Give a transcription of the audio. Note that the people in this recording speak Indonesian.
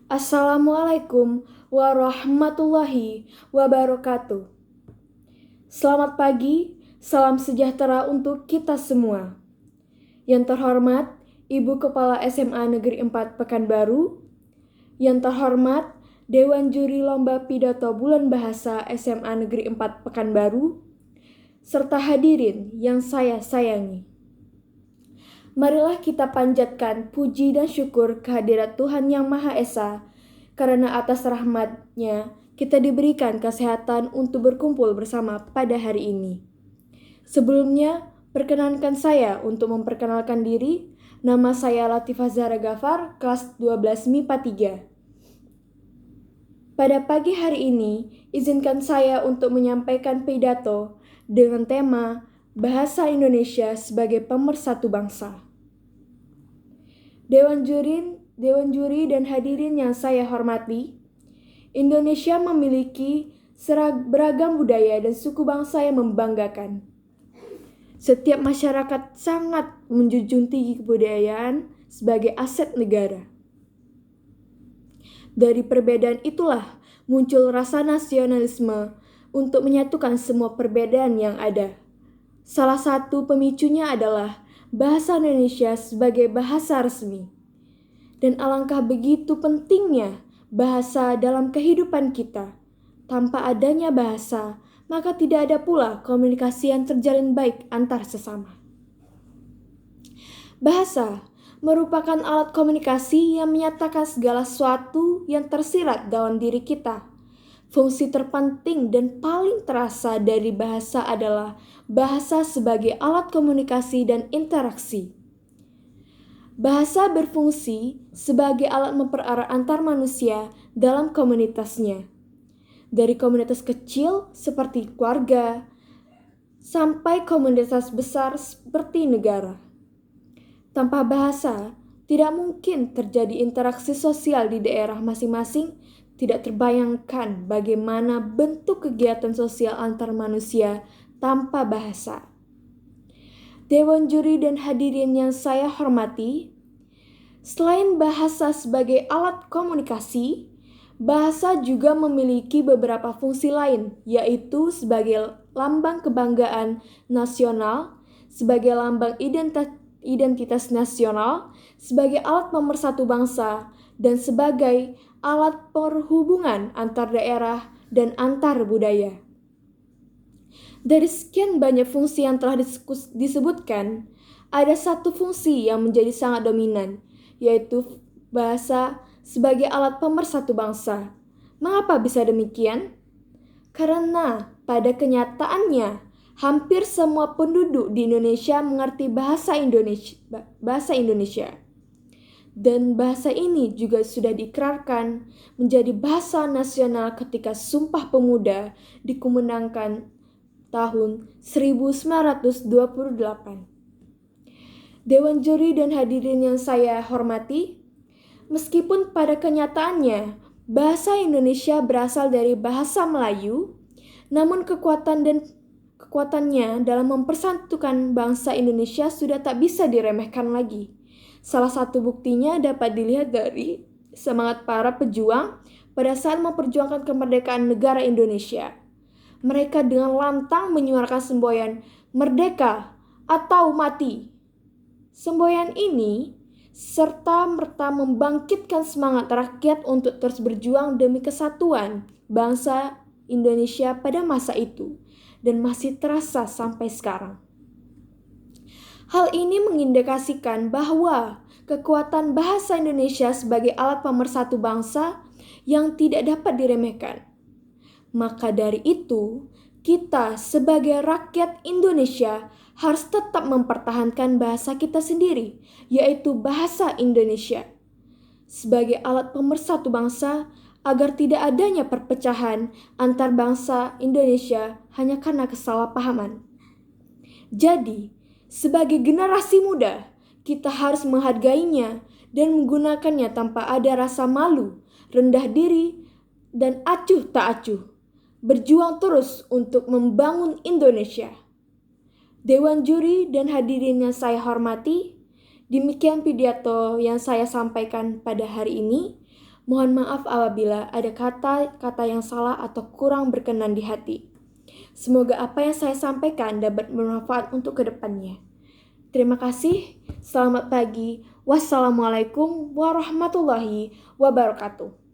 Assalamualaikum warahmatullahi wabarakatuh. Selamat pagi, salam sejahtera untuk kita semua. Yang terhormat, Ibu Kepala SMA Negeri 4 Pekanbaru. Yang terhormat, Dewan Juri Lomba Pidato Bulan Bahasa SMA Negeri 4 Pekanbaru. Serta hadirin yang saya sayangi. Marilah kita panjatkan puji dan syukur kehadirat Tuhan Yang Maha Esa, karena atas rahmat-Nya kita diberikan kesehatan untuk berkumpul bersama pada hari ini. Sebelumnya, perkenankan saya untuk memperkenalkan diri. Nama saya Latifah Zahra Ghaffar, kelas 12 MIPA 3. Pada pagi hari ini, izinkan saya untuk menyampaikan pidato dengan tema Bahasa Indonesia sebagai Pemersatu Bangsa. Dewan juri dan hadirin yang saya hormati, Indonesia memiliki beragam budaya dan suku bangsa yang membanggakan. Setiap masyarakat sangat menjunjung tinggi kebudayaan sebagai aset negara. Dari perbedaan itulah muncul rasa nasionalisme untuk menyatukan semua perbedaan yang ada. Salah satu pemicunya adalah bahasa Indonesia sebagai bahasa resmi. Dan alangkah begitu pentingnya bahasa dalam kehidupan kita. Tanpa adanya bahasa, maka tidak ada pula komunikasi yang terjalin baik antar sesama. Bahasa merupakan alat komunikasi yang menyatakan segala sesuatu yang tersirat dalam diri kita. Fungsi terpenting dan paling terasa dari bahasa adalah bahasa sebagai alat komunikasi dan interaksi. Bahasa berfungsi sebagai alat mempererat antar manusia dalam komunitasnya. Dari komunitas kecil seperti keluarga, sampai komunitas besar seperti negara. Tanpa bahasa, tidak mungkin terjadi interaksi sosial di daerah masing-masing. Tidak terbayangkan bagaimana bentuk kegiatan sosial antar manusia tanpa bahasa. Dewan juri dan hadirin yang saya hormati, selain bahasa sebagai alat komunikasi, bahasa juga memiliki beberapa fungsi lain, yaitu sebagai lambang kebanggaan nasional, sebagai lambang identitas nasional, sebagai alat pemersatu bangsa, dan sebagai alat perhubungan antar daerah dan antar budaya. Dari sekian banyak fungsi yang telah disebutkan, ada satu fungsi yang menjadi sangat dominan, yaitu bahasa sebagai alat pemersatu bangsa. Mengapa bisa demikian? Karena pada kenyataannya, hampir semua penduduk di Indonesia mengerti bahasa Indonesia. Dan bahasa ini juga sudah diikrarkan menjadi bahasa nasional ketika Sumpah Pemuda dikumandangkan tahun 1928. Dewan juri dan hadirin yang saya hormati, meskipun pada kenyataannya bahasa Indonesia berasal dari bahasa Melayu, namun kekuatannya dalam mempersatukan bangsa Indonesia sudah tak bisa diremehkan lagi. Salah satu buktinya dapat dilihat dari semangat para pejuang pada saat memperjuangkan kemerdekaan negara Indonesia. Mereka dengan lantang menyuarakan semboyan merdeka atau mati. Semboyan ini serta-merta membangkitkan semangat rakyat untuk terus berjuang demi kesatuan bangsa Indonesia pada masa itu dan masih terasa sampai sekarang. Hal ini mengindikasikan bahwa kekuatan bahasa Indonesia sebagai alat pemersatu bangsa yang tidak dapat diremehkan. Maka dari itu, kita sebagai rakyat Indonesia harus tetap mempertahankan bahasa kita sendiri, yaitu bahasa Indonesia, sebagai alat pemersatu bangsa agar tidak adanya perpecahan antar bangsa Indonesia hanya karena kesalahpahaman. Jadi, sebagai generasi muda, kita harus menghargainya dan menggunakannya tanpa ada rasa malu, rendah diri, dan acuh tak acuh. Berjuang terus untuk membangun Indonesia. Dewan juri dan hadirin yang saya hormati, demikian pidato yang saya sampaikan pada hari ini. Mohon maaf apabila ada kata-kata yang salah atau kurang berkenan di hati. Semoga apa yang saya sampaikan dapat bermanfaat untuk kedepannya. Terima kasih. Selamat pagi. Wassalamualaikum warahmatullahi wabarakatuh.